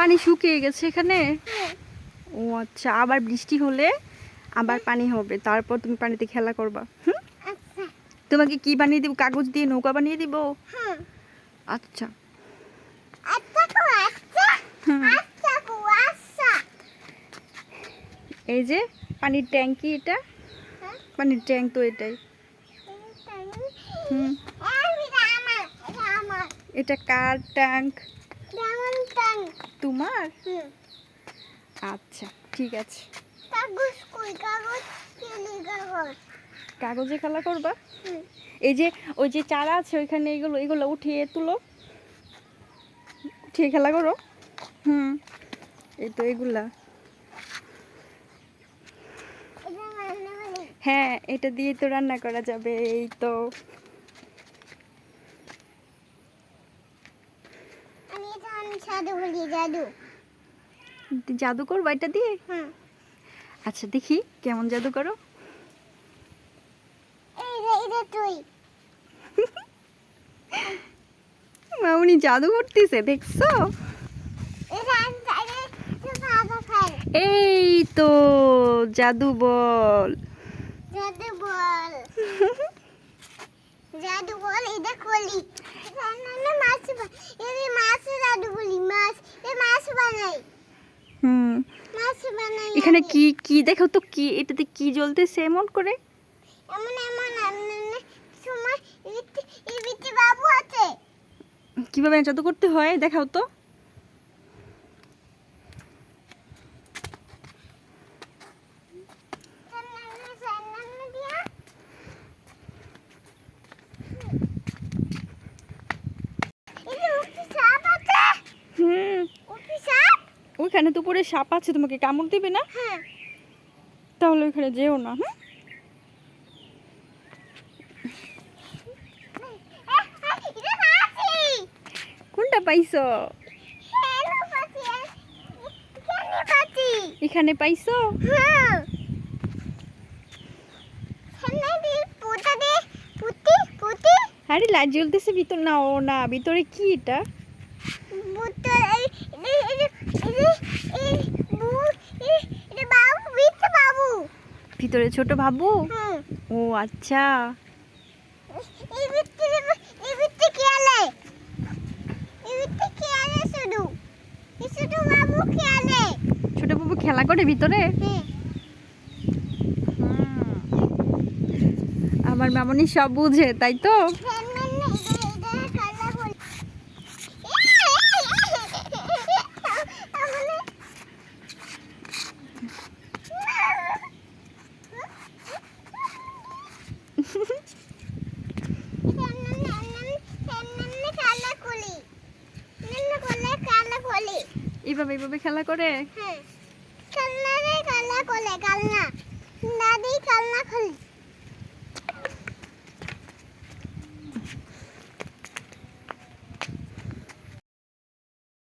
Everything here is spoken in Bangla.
পানি শুকিয়ে গেছে এখানে। ও আচ্ছা, আবার বৃষ্টি হলে আবার পানি হবে, তারপর তুমি পানিতে খেলা করবা। হুম, তোমাকে কি বানিয়ে দিব? কাগজ দিয়ে নৌকা বানিয়ে দিব? আচ্ছা। এই যে পানির ট্যাঙ্কি, এটা পানির ট্যাঙ্ক তো এটাই। হুম, এটা কার ট্যাঙ্ক? তোমার? আচ্ছা ঠিক আছে। কাগজে খেলা করবা? এই যে ওই যে চারা আছে ওইখানে, এগুলো এগুলো উঠিয়ে তুলো, উঠিয়ে খেলা করো। হুম, এই তো এগুলা। হ্যাঁ, এটা দিয়ে তো রান্না করা যাবে। এই তো জাদু করবো এটা দিয়ে? আচ্ছা দেখি কেমন জাদু করো। মামুনি জাদু করতেছে, দেখছো? এই তো জাদু বল। জাদু বল, এটা কলি মাছ, মাছ জাদু বলি, মাছ বানাই। হুম, মাছ বানাই এখানে কি কি দেখো তো, কি এটাতে কি জ্বলতেছে এমন করে? এমন সময় এই বাবু আছে। কিভাবে জাদু করতে হয় দেখাও তো। হুম, ওইখানে তো পরে সাপ আছে, তোমাকে কামড় দিবে না? তাহলে ওইখানে যেও না। হুম, কোনটা পাইছো? এখানে পাইছো? আরে লাইট জ্বলতেছে ভিতর না, ও না ভিতরে কি এটা? ভিতরে ছোট বাবু? ও আচ্ছা। ছোট বাবু খেলা করে ভিতরে? আমার মামনি সব বুঝে, তাই তো? এইভাবে এইভাবে খেলা করে? কালনা দাদি কালনা খুলি।